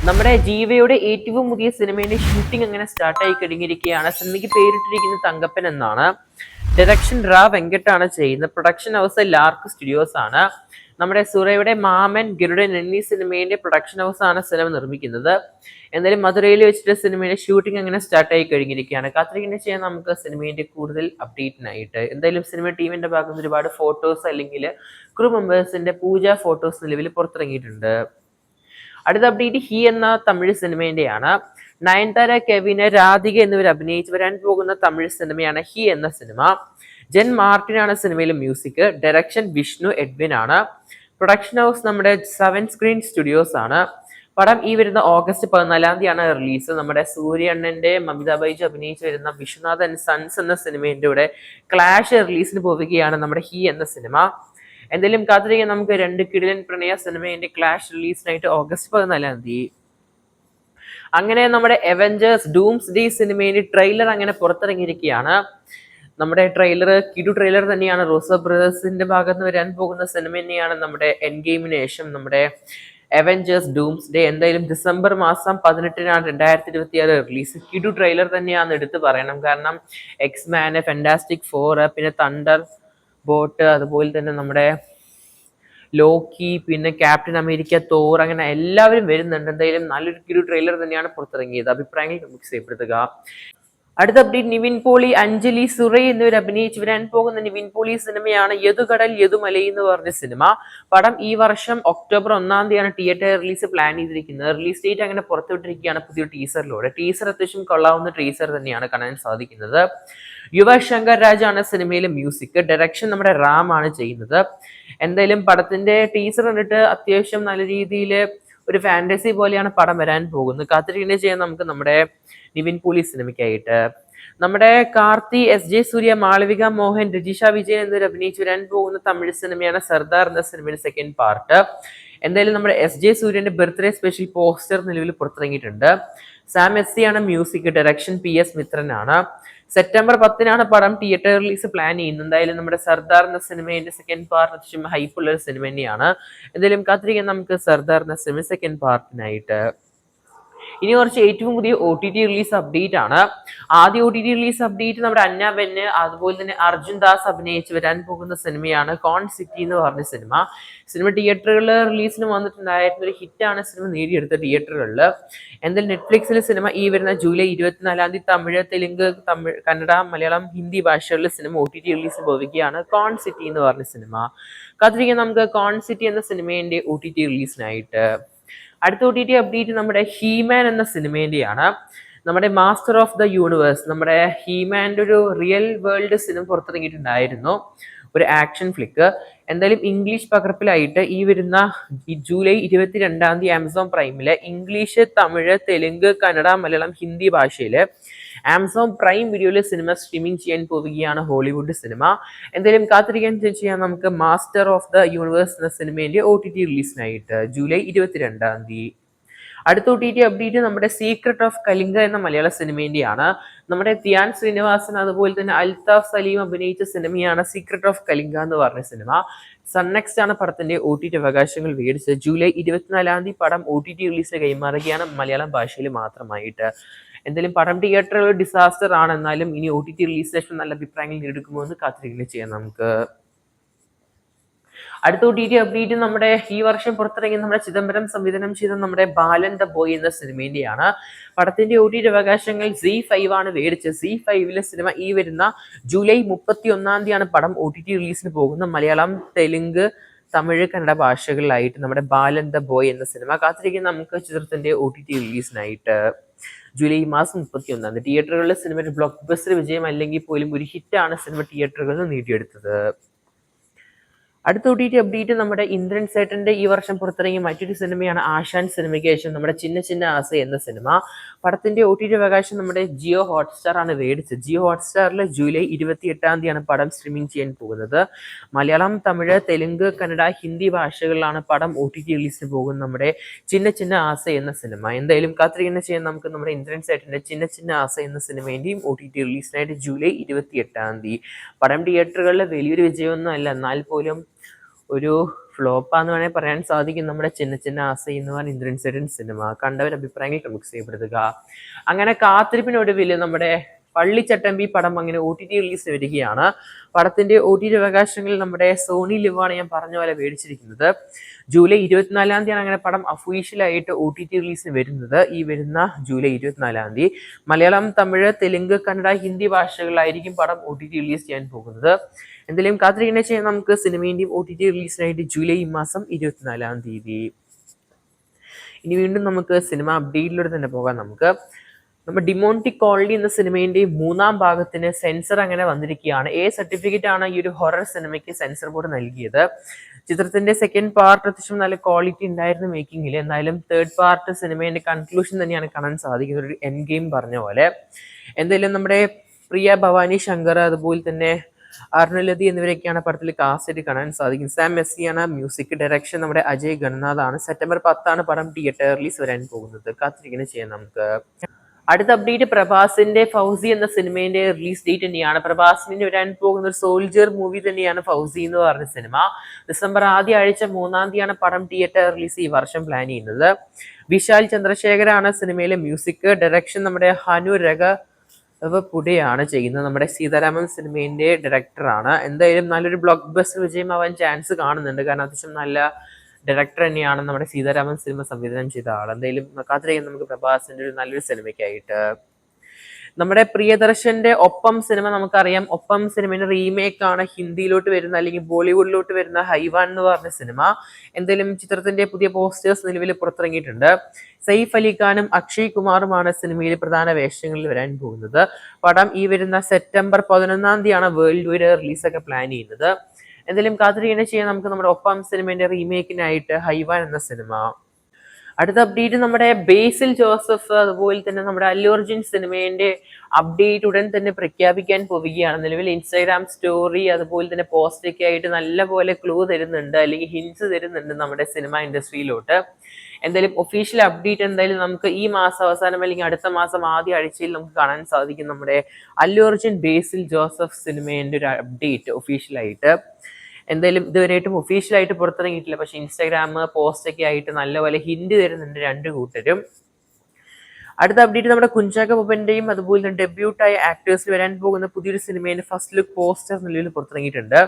നമ്മുടെ ജീവയുടെ ഏറ്റവും പുതിയ സിനിമയുടെ ഷൂട്ടിംഗ് അങ്ങനെ സ്റ്റാർട്ടായി കഴിഞ്ഞിരിക്കുകയാണ്. സിനിമയ്ക്ക് പേരിട്ടിരിക്കുന്നത് തങ്കപ്പൻ എന്നാണ്. ഡയറക്ഷൻ വെങ്കട്ടാണ് ചെയ്യുന്നത്. പ്രൊഡക്ഷൻ ഹൗസ് ലാർക്ക് സ്റ്റുഡിയോസ് ആണ്. നമ്മുടെ സുറയുടെ മാമൻ, ഗരുഡൻ എന്നീ സിനിമയുടെ പ്രൊഡക്ഷൻ ഹൗസ് ആണ് സിനിമ നിർമ്മിക്കുന്നത്. എന്തായാലും മധുരയിൽ വെച്ചിട്ട് സിനിമയുടെ ഷൂട്ടിംഗ് അങ്ങനെ സ്റ്റാർട്ടായി കഴിഞ്ഞിരിക്കുകയാണ്. കാത്തിരിക്കുന്ന ചെയ്യാൻ നമുക്ക് സിനിമയുടെ കൂടുതൽ അപ്ഡേറ്റിനായിട്ട്. എന്തായാലും സിനിമ ടീമിന്റെ ഭാഗത്ത് നിന്ന് ഒരുപാട് ഫോട്ടോസ് അല്ലെങ്കിൽ ക്രൂ മെമ്പേഴ്സിന്റെ പൂജ ഫോട്ടോസ് നിലവിൽ പുറത്തിറങ്ങിയിട്ടുണ്ട്. അടുത്ത അപ്ഡേറ്റ് ഹി എന്ന തമിഴ് സിനിമേന്റെയാണ്. നയൻതാര, കെവിന്, രാധിക എന്നിവർ അഭിനയിച്ച് വരാൻ പോകുന്ന തമിഴ് സിനിമയാണ് ഹി എന്ന സിനിമ. ജെൻ മാർട്ടിൻ ആണ് സിനിമയിലെ മ്യൂസിക്. ഡയറക്ഷൻ വിഷ്ണു എഡ്വിൻ ആണ്. പ്രൊഡക്ഷൻ ഹൗസ് നമ്മുടെ 7 സ്ക്രീൻ സ്റ്റുഡിയോസ് ആണ്. പടം ഈ വരുന്ന ഓഗസ്റ്റ് 14 തീയതിയാണ് റിലീസ്. നമ്മുടെ സൂര്യണ്ണന്റെ മമിത ബൈജു അഭിനയിച്ച് വരുന്ന വിശ്വനാഥ് ആൻഡ് സൺസ് എന്ന സിനിമയുടെ കൂടെ ക്ലാഷ് റിലീസിന് പോവുകയാണ് നമ്മുടെ ഹി എന്ന സിനിമ. എന്തായാലും കാത്തിരിക്കാൻ നമുക്ക് രണ്ട് കിടിലൻ പ്രണയ സിനിമയുടെ ക്ലാഷ് റിലീസിനായിട്ട് ഓഗസ്റ്റ് 14 തീയതി. അങ്ങനെ നമ്മുടെ അവഞ്ചേഴ്സ് ഡൂംസ് ഡേ സിനിമയുടെ ട്രെയിലർ അങ്ങനെ പുറത്തിറങ്ങിയിരിക്കുകയാണ്. നമ്മുടെ ട്രെയിലർ കിടു ട്രെയിലർ തന്നെയാണ്. റോസോ ബ്രദേഴ്സിന്റെ ഭാഗത്ത് വരാൻ പോകുന്ന സിനിമ തന്നെയാണ് നമ്മുടെ എൻ ഗെയിമിന് ശേഷം നമ്മുടെ അവഞ്ചേഴ്സ് ഡൂംസ് ഡേ. എന്തായാലും ഡിസംബർ മാസം 18-നാണ് 2026 റിലീസ്. കിടു ട്രെയിലർ തന്നെയാണ് എടുത്ത് പറയണം. കാരണം എക്സ്മാൻ, ഫാന്റാസ്റ്റിക് ഫോർ, പിന്നെ തണ്ടർ ബോട്ട്, അതുപോലെ തന്നെ നമ്മുടെ ലോക്കി, പിന്നെ ക്യാപ്റ്റൻ അമേരിക്ക, തോർ, അങ്ങനെ എല്ലാവരും വരുന്നുണ്ട്. എന്തായാലും നല്ലൊരു ട്രെയിലർ തന്നെയാണ് പുറത്തിറങ്ങിയത്. അഭിപ്രായങ്ങൾ നമുക്ക് രേഖപ്പെടുത്തുക. അടുത്ത അപ്ഡേറ്റ് നിവിൻ പോളി, അഞ്ജലി, സുറൈ എന്നിവർ അഭിനയിച്ച് വരാൻ പോകുന്ന നിവിൻ പോളി സിനിമയാണ് യദുകടൽ യദുമലൈ എന്ന് പറഞ്ഞ സിനിമ. പടം ഈ വർഷം ഒക്ടോബർ 1 തീയതിയാണ് തിയേറ്റർ റിലീസ് പ്ലാൻ ചെയ്തിരിക്കുന്നത്. റിലീസ് ഡേറ്റ് അങ്ങനെ പുറത്തുവിട്ടിരിക്കുകയാണ് പുതിയ ടീസറിലൂടെ. ടീസർ അത്യാവശ്യം കൊള്ളാവുന്ന ടീസർ തന്നെയാണ് കാണാൻ സാധിക്കുന്നത്. യുവശങ്കർ രാജാണ് സിനിമയിലെ മ്യൂസിക്. ഡയറക്ഷൻ നമ്മുടെ റാം ആണ് ചെയ്യുന്നത്. എന്തായാലും പടത്തിന്റെ ടീസർ കണ്ടിട്ട് അത്യാവശ്യം നല്ല രീതിയിൽ ഒരു ഫാന്റസി പോലെയാണ് പടം വരാൻ പോകുന്നത്. കാത്തിരിക്കുന്നത് ചെയ്യാൻ നമുക്ക് നമ്മുടെ നിവിൻ പോളി സിനിമയ്ക്കായിട്ട്. നമ്മുടെ കാർത്തി, SJ സൂര്യ, മാളവിക മോഹൻ, രജിഷ വിജയൻ എന്നിവർ അഭിനയിച്ച് വരാൻ പോകുന്ന തമിഴ് സിനിമയാണ് സർദാർ എന്ന സിനിമയുടെ സെക്കൻഡ് പാർട്ട്. എന്തായാലും നമ്മുടെ SJ സൂര്യന്റെ ബർത്ത്ഡേ സ്പെഷ്യൽ പോസ്റ്റർ നിലവിൽ പുറത്തിറങ്ങിയിട്ടുണ്ട്. സാം SC ആണ് മ്യൂസിക്. Direction PS മിത്രനാണ്. സെപ്റ്റംബർ 10-നാണ് പടം തിയേറ്റർ റിലീസ് പ്ലാൻ ചെയ്യുന്നത്. എന്തായാലും നമ്മുടെ സർദാർ എന്ന സിനിമയുടെ സെക്കൻഡ് പാർട്ട് അത്യാവശ്യം ഹൈപ്പുള്ള ഒരു സിനിമ തന്നെയാണ്. എന്തായാലും കാത്തിരിക്കാൻ നമുക്ക് സർദാർ എന്ന സിനിമ സെക്കൻഡ് പാർട്ടിനായിട്ട്. ഇനി കുറച്ച് ഏറ്റവും പുതിയ OTT റിലീസ് അപ്ഡേറ്റ് ആണ്. ആദ്യ OTT റിലീസ് അപ്ഡേറ്റ് നമ്മുടെ അന്ന ബെന്ന്, അതുപോലെ തന്നെ അർജുൻ ദാസ് അഭിനയിച്ച് വരാൻ പോകുന്ന സിനിമയാണ് കോൺ സിറ്റി എന്ന് പറഞ്ഞ സിനിമ. സിനിമ തിയേറ്ററുകളിൽ റിലീസിന് വന്നിട്ടുണ്ടായിരുന്ന ഒരു ഹിറ്റാണ് സിനിമ നേടിയെടുത്ത തിയേറ്ററുകളിൽ. എന്തായാലും നെറ്റ്ഫ്ലിക്സിൽ സിനിമ ഈ വരുന്ന ജൂലൈ 24 തീയതി തമിഴ്, തെലുങ്ക്, കന്നഡ, മലയാളം, ഹിന്ദി ഭാഷകളിൽ സിനിമ OTT റിലീസിന് പോവുകയാണ്. കോൺ സിറ്റി എന്ന് പറഞ്ഞ സിനിമ. കാത്തിരിക്കാൻ നമുക്ക് കോൺ സിറ്റി എന്ന സിനിമയുടെ OTT റിലീസിനായിട്ട്. അടുത്ത OTT അപ്ഡേറ്റ് നമ്മുടെ ഹീമാൻ എന്ന സിനിമേന്റെയാണ്. നമ്മുടെ മാസ്റ്റർ ഓഫ് ദ യൂണിവേഴ്സ്, നമ്മുടെ ഹീമാൻ്റെ ഒരു റിയൽ വേൾഡ് സിനിമ പുറത്തിറങ്ങിയിട്ടുണ്ടായിരുന്നു, ഒരു ആക്ഷൻ ഫ്ലിക്ക്. എന്തായാലും ഇംഗ്ലീഷ് പകർപ്പിലായിട്ട് ഈ വരുന്ന ജൂലൈ 22 തീയതി ആമസോൺ പ്രൈമില് ഇംഗ്ലീഷ്, തമിഴ്, തെലുങ്ക്, കന്നഡ, മലയാളം, ഹിന്ദി ഭാഷയില് ആമസോൺ പ്രൈം വീഡിയോയിൽ സിനിമ സ്ട്രീമിംഗ് ചെയ്യാൻ പോവുകയാണ് ഹോളിവുഡ് സിനിമ. എന്തായാലും കാത്തിരിക്കാൻ ചെയ്യാം നമുക്ക് മാസ്റ്റർ ഓഫ് ദ യൂണിവേഴ്സ് എന്ന സിനിമയുടെ OTT റിലീസിനായിട്ട് ജൂലൈ 22 തീയതി. അടുത്ത OTT അപ്ഡേറ്റ് നമ്മുടെ സീക്രട്ട് ഓഫ് കലിംഗ എന്ന മലയാള സിനിമേന്റെയാണ്. നമ്മുടെ ധ്യാൻ ശ്രീനിവാസൻ അതുപോലെ തന്നെ അൽതാഫ് സലീം അഭിനയിച്ച സിനിമയാണ് സീക്രട്ട് ഓഫ് കലിംഗ എന്ന് പറഞ്ഞ സിനിമ. സൺനെക്സ്റ്റ് ആണ് പടത്തിന്റെ OTT അവകാശങ്ങൾ മേടിച്ചത്. ജൂലൈ 24 തീയതി പടം OTT റിലീസിന് കൈമാറുകയാണ് മലയാളം ഭാഷയിൽ മാത്രമായിട്ട്. എന്തായാലും പടം തിയേറ്ററുകൾ ഡിസാസ്റ്റർ ആണ്. എന്നാലും ഇനി OTT റിലീസ് ശേഷം നല്ല അഭിപ്രായങ്ങൾ നേടിയെടുക്കുമോ എന്ന് കാത്തിരിക്കുകയും ചെയ്യാം നമുക്ക്. അടുത്ത OTT അപ്ഡേറ്റ് നമ്മുടെ ഈ വർഷം പുറത്തിറങ്ങിയ നമ്മുടെ ചിദംബരം സംവിധാനം ചെയ്ത നമ്മുടെ ബാലൻ ദ ബോയ് എന്ന സിനിമേന്റെയാണ്. പടത്തിന്റെ OTT അവകാശങ്ങൾ ZEE5 ആണ് മേടിച്ചത്. ZEE5 സിനിമ ഈ വരുന്ന ജൂലൈ 31 തീയതിയാണ് പടം OTT റിലീസിന് പോകുന്നത്. മലയാളം, തെലുങ്ക്, തമിഴ്, കന്നഡ ഭാഷകളിലായിട്ട് നമ്മുടെ ബാലൻ ദ ബോയ് എന്ന സിനിമ. കാത്തിരിക്കുന്ന നമുക്ക് ചിത്രത്തിന്റെ OTT റിലീസിനായിട്ട് ജൂലൈ മാസം 31 തീയതി. തിയേറ്ററുകളിലെ സിനിമ ബ്ലോക്ക് ബസ്റ്റർ വിജയം അല്ലെങ്കിൽ പോലും ഒരു ഹിറ്റാണ് സിനിമ തിയേറ്ററുകളിൽ നേടിയെടുത്തത്. അടുത്ത OTT അപ്ഡേറ്റ് നമ്മുടെ ഇന്ദ്രൻ സേട്ടന്റെ ഈ വർഷം പുറത്തിറങ്ങിയ മറ്റൊരു സിനിമയാണ് ആശാൻ സിനിമയ്ക്ക് ശേഷം നമ്മുടെ ചിന്ന ചിന്ന ആസ എന്ന സിനിമ. പടത്തിന്റെ OTT അവകാശം നമ്മുടെ ജിയോ ഹോട്ട്സ്റ്റാർ ആണ് മേടിച്ചത്. ജിയോ ഹോട്ട്സ്റ്റാറിൽ ജൂലൈ 28 തീയതിയാണ് പടം സ്ട്രീമിംഗ് ചെയ്യാൻ പോകുന്നത്. മലയാളം, തമിഴ്, തെലുങ്ക്, കന്നഡ, ഹിന്ദി ഭാഷകളിലാണ് പടം OTT റിലീസിന് പോകുന്നത് നമ്മുടെ ചിന്ന ചിന്ന ആസ എന്ന സിനിമ. എന്തായാലും കാത്തിരിക്കുന്ന ചെയ്യാൻ നമുക്ക് നമ്മുടെ ഇന്ദ്രൻ സേട്ടന്റെ ചിന്ന ചിന്ന ആസ എന്ന സിനിമേന്റെയും OTT റിലീസിനായിട്ട് ജൂലൈ 28 തീയതി. പടം തിയേറ്ററുകളിൽ വലിയൊരു വിജയമൊന്നും അല്ല, എന്നാൽ പോലും ഒരു ഫ്ലോപ്പാന്ന് വേണേൽ പറയാൻ സാധിക്കും. നമ്മുടെ ചിന്ന ചിന്ന ആസൈ എന്ന് പറഞ്ഞ ഇന്ദ്രൻ സേട്ടൻ സിനിമ കണ്ടവർ അഭിപ്രായങ്ങൾ കമന്റ് ചെയ്യപ്പെടുത്തുക. അങ്ങനെ കാത്തിരിപ്പിനൊടുവിൽ നമ്മുടെ പള്ളിച്ചട്ടമ്പി പടം അങ്ങനെ OTT റിലീസ് വരികയാണ്. പടത്തിന്റെ OTT അവകാശങ്ങൾ നമ്മുടെ സോണി ലിവാണ് ഞാൻ പറഞ്ഞ പോലെ മേടിച്ചിരിക്കുന്നത്. ജൂലൈ 24-ാം തീയതിയാണ് അങ്ങനെ പടം ഒഫീഷ്യലായിട്ട് OTT റിലീസിന് വരുന്നത്. ഈ വരുന്ന ജൂലൈ 24-ാം തീയതി മലയാളം, തമിഴ്, തെലുങ്ക്, കന്നഡ, ഹിന്ദി ഭാഷകളിലായിരിക്കും പടം OTT റിലീസ് ചെയ്യാൻ പോകുന്നത്. എന്തെങ്കിലും കാത്തിരിക്കുന്ന ചെയ്യാൻ നമുക്ക് സിനിമേന്റെയും OTT റിലീസിനായിട്ട് ജൂലൈ മാസം 24-ാം തീയതി. ഇനി വീണ്ടും നമുക്ക് സിനിമ അപ്ഡേറ്റിലൂടെ തന്നെ പോകാം. നമ്മുടെ ഡിമോണ്ടി കോളനി എന്ന സിനിമേന്റെ 3-ാം ഭാഗത്തിന് സെൻസർ അങ്ങനെ വന്നിരിക്കുകയാണ്. സർട്ടിഫിക്കറ്റ് ആണ് ഈ ഒരു ഹൊറർ സിനിമയ്ക്ക് സെൻസർ ബോർഡ് നൽകിയത്. ചിത്രത്തിന്റെ സെക്കൻഡ് പാർട്ട് അത്യാവശ്യം നല്ല ക്വാളിറ്റി ഉണ്ടായിരുന്നു മേക്കിങ്ങിൽ. എന്നാലും തേർഡ് പാർട്ട് സിനിമേന്റെ കൺക്ലൂഷൻ തന്നെയാണ് കാണാൻ സാധിക്കുന്നത്, ഒരു എൻഡ് ഗെയിം പറഞ്ഞ പോലെ. എന്തായാലും നമ്മുടെ പ്രിയ ഭവാനി ശങ്കർ, അതുപോലെ തന്നെ അർണലതി എന്നിവരൊക്കെയാണ് പടത്തിൽ കാസ്റ്റ് കാണാൻ സാധിക്കും. Sam മെസ്സിയാണ് music. ഡയറക്ഷൻ നമ്മുടെ അജയ് ഗണനാഥ് ആണ്. സെപ്റ്റംബർ 10-ആണ് പടം തിയേറ്റർ റിലീസ് വരാൻ പോകുന്നത്. കാത്തിരിക്കുന്ന ചെയ്യാം നമുക്ക്. അടുത്ത അപ്ഡേറ്റ് പ്രഭാസിന്റെ ഫൗസി എന്ന സിനിമേന്റെ റിലീസ് ഡേറ്റ് തന്നെയാണ്. പ്രഭാസിന് വരാൻ പോകുന്ന ഒരു സോൾജിയർ മൂവി തന്നെയാണ് ഫൗസി എന്ന് പറഞ്ഞ സിനിമ. ഡിസംബർ ആദ്യ ആഴ്ച 3-ാം തീയതിയാണ് പടം തിയേറ്റർ റിലീസ് ഈ വർഷം പ്ലാൻ ചെയ്യുന്നത്. വിശാൽ ചന്ദ്രശേഖരാണ് സിനിമയിലെ മ്യൂസിക്. ഡയറക്ഷൻ നമ്മുടെ ഹനുരക പുടയാണ് ചെയ്യുന്നത്. നമ്മുടെ സീതാരാമൻ സിനിമേന്റെ ഡയറക്ടറാണ്. എന്തായാലും നല്ലൊരു ബ്ലോക്ക് ബസ്റ്റർ വിജയമാവാൻ ചാൻസ് കാണുന്നുണ്ട്. കാരണം അത്യാവശ്യം നല്ല ഡയറക്ടർ തന്നെയാണ് നമ്മുടെ സീതാരാമൻ സിനിമ സംവിധാനം ചെയ്ത ആൾ. എന്തായാലും കാത്തിരിക്കാം നമുക്ക് പ്രഭാസിന്റെ ഒരു നല്ലൊരു സിനിമയ്ക്കായിട്ട്. നമ്മുടെ പ്രിയദർശന്റെ ഒപ്പം സിനിമ നമുക്കറിയാം. ഒപ്പം സിനിമയുടെ റീമേക്ക് ആണ് ഹിന്ദിയിലോട്ട് വരുന്ന അല്ലെങ്കിൽ ബോളിവുഡിലോട്ട് വരുന്ന ഹൈവാൻ എന്ന് പറഞ്ഞ സിനിമ. എന്തായാലും ചിത്രത്തിന്റെ പുതിയ പോസ്റ്റേഴ്സ് നിലവിൽ പുറത്തിറങ്ങിയിട്ടുണ്ട്. സൈഫ് അലി ഖാനും അക്ഷയ് കുമാറുമാണ് സിനിമയിൽ പ്രധാന വേഷങ്ങളിൽ വരാൻ പോകുന്നത്. പടം ഈ വരുന്ന സെപ്റ്റംബർ 11-ാം തീയതിയാണ് വേൾഡ് വൈഡ് റിലീസൊക്കെ പ്ലാൻ ചെയ്യുന്നത്. എന്തായാലും കാത്തിരിക്കുന്ന ചെയ്യാൻ നമുക്ക് നമ്മുടെ ഒപ്പം സിനിമയുടെ റീമേക്കിനായിട്ട് ഹൈവാൻ എന്ന സിനിമ. അടുത്ത അപ്ഡേറ്റ് നമ്മുടെ ബേസിൽ ജോസഫ്, അതുപോലെ തന്നെ നമ്മുടെ അല്ലു അർജുൻ സിനിമേന്റെ അപ്ഡേറ്റ് ഉടൻ തന്നെ പ്രഖ്യാപിക്കാൻ പോവുകയാണ്. നിലവിൽ ഇൻസ്റ്റാഗ്രാം സ്റ്റോറി അതുപോലെ തന്നെ പോസ്റ്റൊക്കെ ആയിട്ട് നല്ലപോലെ ക്ലൂ തരുന്നുണ്ട്, അല്ലെങ്കിൽ ഹിന്റ്സ് തരുന്നുണ്ട് നമ്മുടെ സിനിമ ഇൻഡസ്ട്രിയിലോട്ട്. എന്തായാലും ഒഫീഷ്യൽ അപ്ഡേറ്റ് എന്തായാലും നമുക്ക് ഈ മാസം അവസാനം അല്ലെങ്കിൽ അടുത്ത മാസം ആദ്യ ആഴ്ചയിൽ നമുക്ക് കാണാൻ സാധിക്കും. നമ്മുടെ അല്ലു അർജുൻ ബേസിൽ ജോസഫ് സിനിമേന്റെ ഒരു അപ്ഡേറ്റ് ഒഫീഷ്യലായിട്ട്. എന്തായാലും ഇതുവരെയായിട്ടും ഒഫീഷ്യലായിട്ട് പുറത്തിറങ്ങിയിട്ടില്ല. പക്ഷെ ഇൻസ്റ്റാഗ്രാം പോസ്റ്റൊക്കെ ആയിട്ട് നല്ലപോലെ ഹിന്റ് തരുന്നുണ്ട് രണ്ട് കൂട്ടരും. അടുത്ത അപ്ഡേറ്റ് നമ്മുടെ കുഞ്ചാക്ക ബോബന്റെയും അതുപോലെ തന്നെ ഡെബ്യൂട്ടായ ആക്ടേഴ്സിന് വരാൻ പോകുന്ന പുതിയൊരു സിനിമയുടെ ഫസ്റ്റ് ലുക്ക് പോസ്റ്റർ നിലവിൽ പുറത്തിറങ്ങിയിട്ടുണ്ട്.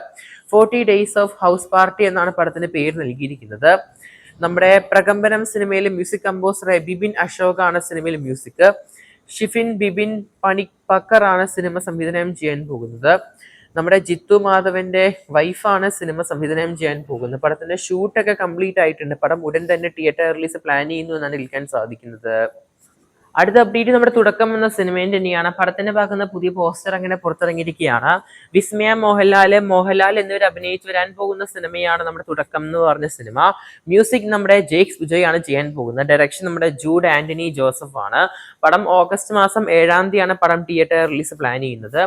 40 Days of House Party എന്നാണ് പടത്തിന് പേര് നൽകിയിരിക്കുന്നത്. നമ്മുടെ പ്രകമ്പനം സിനിമയിലെ മ്യൂസിക് കമ്പോസറായ ബിബിൻ അശോകാണ് സിനിമയിലെ മ്യൂസിക്. ഷിഫിൻ ബിബിൻ പണിപ്പക്കർ ആണ് സിനിമ സംവിധാനം ചെയ്യാൻ പോകുന്നത്. നമ്മുടെ ജിത്തു മാധവന്റെ വൈഫാണ് സിനിമ സംവിധാനം ചെയ്യാൻ പോകുന്നത്. പടത്തിന്റെ ഷൂട്ടൊക്കെ കംപ്ലീറ്റ് ആയിട്ടുണ്ട്. പടം ഉടൻ തന്നെ തിയേറ്റർ റിലീസ് പ്ലാൻ ചെയ്യുന്നു എന്നാണ് കേൾക്കാൻ സാധിക്കുന്നത്. അടുത്ത അപ്ഡേറ്റ് നമ്മുടെ തുടക്കം എന്ന സിനിമേന്റെ തന്നെയാണ്. പടത്തിന്റെ ഭാഗത്ത് പുതിയ പോസ്റ്റർ അങ്ങനെ പുറത്തിറങ്ങിയിരിക്കുകയാണ്. വിസ്മയ മോഹൻലാൽ എന്നിവർ അഭിനയിച്ച് വരാൻ പോകുന്ന സിനിമയാണ് നമ്മുടെ തുടക്കം എന്ന് പറഞ്ഞ സിനിമ. മ്യൂസിക് നമ്മുടെ ജേക്സ് വിജയ് ആണ് ചെയ്യാൻ പോകുന്നത്. ഡയറക്ഷൻ നമ്മുടെ ജൂഡ് ആന്റണി ജോസഫ് ആണ്. പടം ഓഗസ്റ്റ് മാസം 7-ാം തീയതിയാണ് പടം തിയേറ്റർ റിലീസ് പ്ലാൻ ചെയ്യുന്നത്.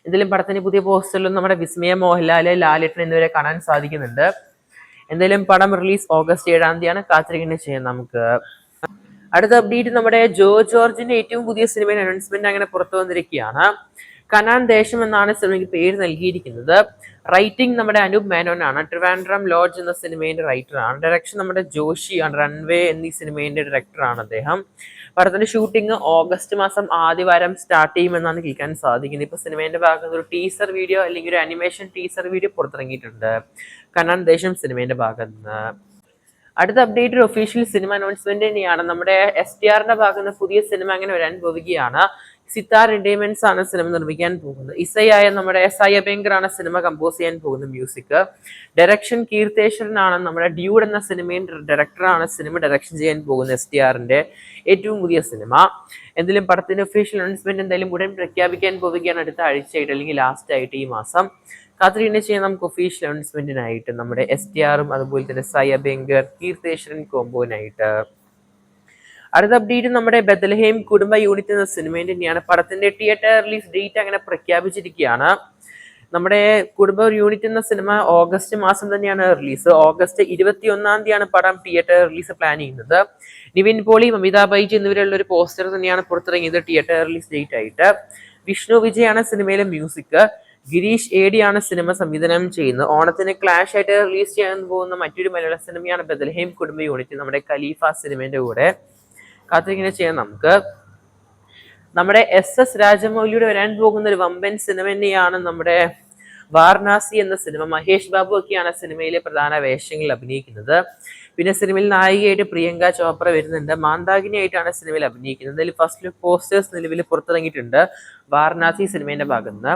എന്തായാലും പടത്തിന്റെ പുതിയ പോസ്റ്ററിലും നമ്മുടെ വിസ്മയ മോഹൻലാൽ, ലാലേട്ടൻ എന്നിവരെ കാണാൻ സാധിക്കുന്നുണ്ട്. എന്തായാലും പടം റിലീസ് ഓഗസ്റ്റ് 7-ാം തീയതിയാണ്. കാത്തിരിക്കുന്നത് ചെയ്യാം നമുക്ക്. അടുത്ത അപ്ഡേറ്റ് നമ്മുടെ ജോ ജോർജിന്റെ ഏറ്റവും പുതിയ സിനിമയുടെ അനൗൺസ്മെന്റ് അങ്ങനെ പുറത്തു വന്നിരിക്കുകയാണ്. കനാൻ ദേശം എന്നാണ് സിനിമയ്ക്ക് പേര് നൽകിയിരിക്കുന്നത്. റൈറ്റിംഗ് നമ്മുടെ അനൂപ് മേനോൻ ആണ്. ട്രിവാൻഡ്രം ലോഡ്ജ് എന്ന സിനിമയുടെ റൈറ്ററാണ്. ഡയറക്ഷൻ നമ്മുടെ ജോഷിയാണ്. റൺവേ എന്നീ സിനിമയുടെ ഡയറക്ടറാണ് അദ്ദേഹം. പടത്തിന്റെ ഷൂട്ടിംഗ് ഓഗസ്റ്റ് മാസം ആദ്യവാരം സ്റ്റാർട്ട് ചെയ്യുമെന്നാണ് കേൾക്കാൻ സാധിക്കുന്നത്. ഇപ്പൊ സിനിമയുടെ ഭാഗത്ത് ഒരു ടീസർ വീഡിയോ അല്ലെങ്കിൽ ഒരു അനിമേഷൻ ടീസർ വീഡിയോ പുറത്തിറങ്ങിയിട്ടുണ്ട് കനാൻ ദേശം സിനിമയുടെ ഭാഗത്ത് നിന്ന്. അടുത്ത അപ്ഡേറ്റ് ഒരു ഒഫീഷ്യൽ സിനിമ അനൗൺസ്മെന്റ് തന്നെയാണ്. നമ്മുടെ STRന്റെ ഭാഗത്ത് നിന്ന് പുതിയ സിനിമ അങ്ങനെ വരാൻ പോവുകയാണ്. സിത്താർ എന്റർടൈൻമെന്റ്സ് ആണ് സിനിമ നിർമ്മിക്കാൻ പോകുന്നത്. ഇസയായ നമ്മുടെ സായി അഭ്യങ്കർ ആണ് സിനിമ കമ്പോസ് ചെയ്യാൻ പോകുന്ന മ്യൂസിക്. ഡയറക്ഷൻ കീർത്തേശ്വരനാണ്. നമ്മുടെ ഡ്യൂഡ് എന്ന സിനിമയുടെ ഡയറക്ടറാണ് സിനിമ ഡയറക്ഷൻ ചെയ്യാൻ പോകുന്ന STRന്റെ ഏറ്റവും പുതിയ സിനിമ. എന്തായാലും പടത്തിന്റെ ഒഫീഷ്യൽ അനൗൺസ്മെന്റ് എന്തായാലും ഉടൻ പ്രഖ്യാപിക്കാൻ പോവുകയാണ് അടുത്ത ആഴ്ചയായിട്ട് അല്ലെങ്കിൽ ലാസ്റ്റ് ആയിട്ട് ഈ മാസം. കാത്തിരിക്കുന്ന ചെയ്യാൻ നമുക്ക് ഒഫീഷ്യൽ അനൗൺസ്മെന്റിനായിട്ട് നമ്മുടെ STRും അതുപോലെ തന്നെ സായി അഭ്യങ്കർ കീർത്തേശ്വരൻ കോമ്പോനായിട്ട്. അടുത്ത അപ്ഡേറ്റ് നമ്മുടെ ബെത്ലഹേം കുടുംബ യൂണിറ്റ് എന്ന സിനിമേന്റെ തന്നെയാണ്. പടത്തിന്റെ തിയേറ്റർ റിലീസ് ഡേറ്റ് അങ്ങനെ പ്രഖ്യാപിച്ചിരിക്കുകയാണ്. നമ്മുടെ കുടുംബ യൂണിറ്റ് എന്ന സിനിമ ഓഗസ്റ്റ് മാസം തന്നെയാണ് റിലീസ്. ഓഗസ്റ്റ് 21-ാം തീയതിയാണ് പടം തിയേറ്റർ റിലീസ് പ്ലാൻ ചെയ്യുന്നത്. നിവിൻ പോളി, മമിത ബൈജ് എന്നിവരുള്ള ഒരു പോസ്റ്റർ തന്നെയാണ് പുറത്തിറങ്ങിയത് തിയേറ്റർ റിലീസ് ഡേറ്റ് ആയിട്ട്. വിഷ്ണു വിജയാണ് സിനിമയിലെ മ്യൂസിക്. ഗിരീഷ് ഏടിയാണ് സിനിമ സംവിധാനം ചെയ്യുന്നത്. ഓണത്തിന് ക്ലാഷ് ആയിട്ട് റിലീസ് ചെയ്യാൻ പോകുന്ന മറ്റൊരു മലയാള സിനിമയാണ് ബദൽഹേം കുടുംബ യൂണിറ്റ്, നമ്മുടെ ഖലീഫ സിനിമയുടെ കൂടെ. കാത്തിരിങ്ങനെ ചെയ്യാം നമുക്ക്. നമ്മുടെ SS രാജമൗലിയുടെ വരാൻ പോകുന്ന ഒരു വമ്പൻ സിനിമ തന്നെയാണ് നമ്മുടെ വാരണാസി എന്ന സിനിമ. മഹേഷ് ബാബു ഒക്കെയാണ് സിനിമയിലെ പ്രധാന വേഷങ്ങളിൽ അഭിനയിക്കുന്നത്. പിന്നെ സിനിമയിൽ നായികയായിട്ട് പ്രിയങ്ക ചോപ്ര വരുന്നുണ്ട്. മാന്താകിനിയായിട്ടാണ് സിനിമയിൽ അഭിനയിക്കുന്നത്. ഇതിൽ ഫസ്റ്റ് ലുക്ക് പോസ്റ്റേഴ്സ് നിലവിൽ പുറത്തിറങ്ങിയിട്ടുണ്ട് വാരണാസി സിനിമയുടെ ഭാഗത്ത്.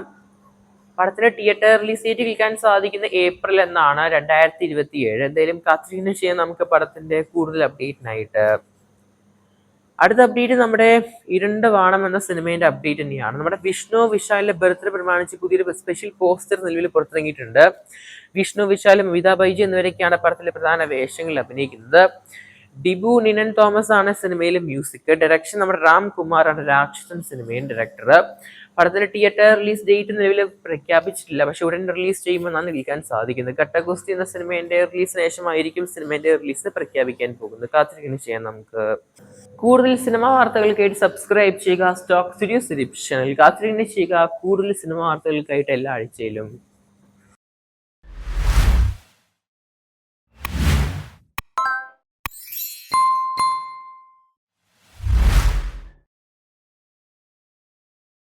പടത്തിന് തിയേറ്റർ റിലീസ് ഡേറ്റ് വിൽക്കാൻ സാധിക്കുന്ന ഏപ്രിൽ എന്നാണ് 2027. എന്തായാലും കാത്തിരിക്കുന്ന ചെയ്യാൻ നമുക്ക് പടത്തിന്റെ കൂടുതൽ അപ്ഡേറ്റിനായിട്ട്. അടുത്ത അപ്ഡേറ്റ് നമ്മുടെ ഇരുണ്ട വാണം എന്ന സിനിമയുടെ അപ്ഡേറ്റ് തന്നെയാണ്. നമ്മുടെ വിഷ്ണു വിശാലിന്റെ ബർത്ത്ഡേ പ്രമാണിച്ച് പുതിയൊരു സ്പെഷ്യൽ പോസ്റ്റർ നിലവിൽ പുറത്തിറങ്ങിയിട്ടുണ്ട്. വിഷ്ണു വിശാലും അമിതാഭ് ബൈജു എന്നിവരൊക്കെയാണ് പടത്തിലെ പ്രധാന വേഷങ്ങളിൽ അഭിനയിക്കുന്നത്. ഡിബു നിനൻ തോമസ് ആണ് സിനിമയിലെ മ്യൂസിക്. ഡയറക്ഷൻ നമ്മുടെ രാം കുമാർ ആണ് രാക്ഷസൻ സിനിമയുടെ ഡയറക്ടർ. പടത്തിന്റെ തിയേറ്റർ റിലീസ് ഡേറ്റ് നിലവിൽ പ്രഖ്യാപിച്ചിട്ടില്ല, പക്ഷെ ഉടൻ റിലീസ് ചെയ്യുമെന്നാണ് വിൽക്കാൻ സാധിക്കുന്നത്. കട്ടഗുസ്തി എന്ന സിനിമയുടെ റിലീസിന് ശേഷമായിരിക്കും സിനിമയുടെ റിലീസ് പ്രഖ്യാപിക്കാൻ പോകുന്നത്. കാത്തിരിക്കുന്നു ചെയ്യാൻ നമുക്ക്. കൂടുതൽ സിനിമാ വാർത്തകൾക്കായിട്ട് സബ്സ്ക്രൈബ് ചെയ്യുക സ്റ്റോക്ക് സ്റ്റുഡിയോസ് ചാനൽ. കാത്തിരിക്കുന്നു ചെയ്യുക കൂടുതൽ സിനിമാ വാർത്തകൾക്കായിട്ട് എല്ലാ ആഴ്ചയിലും.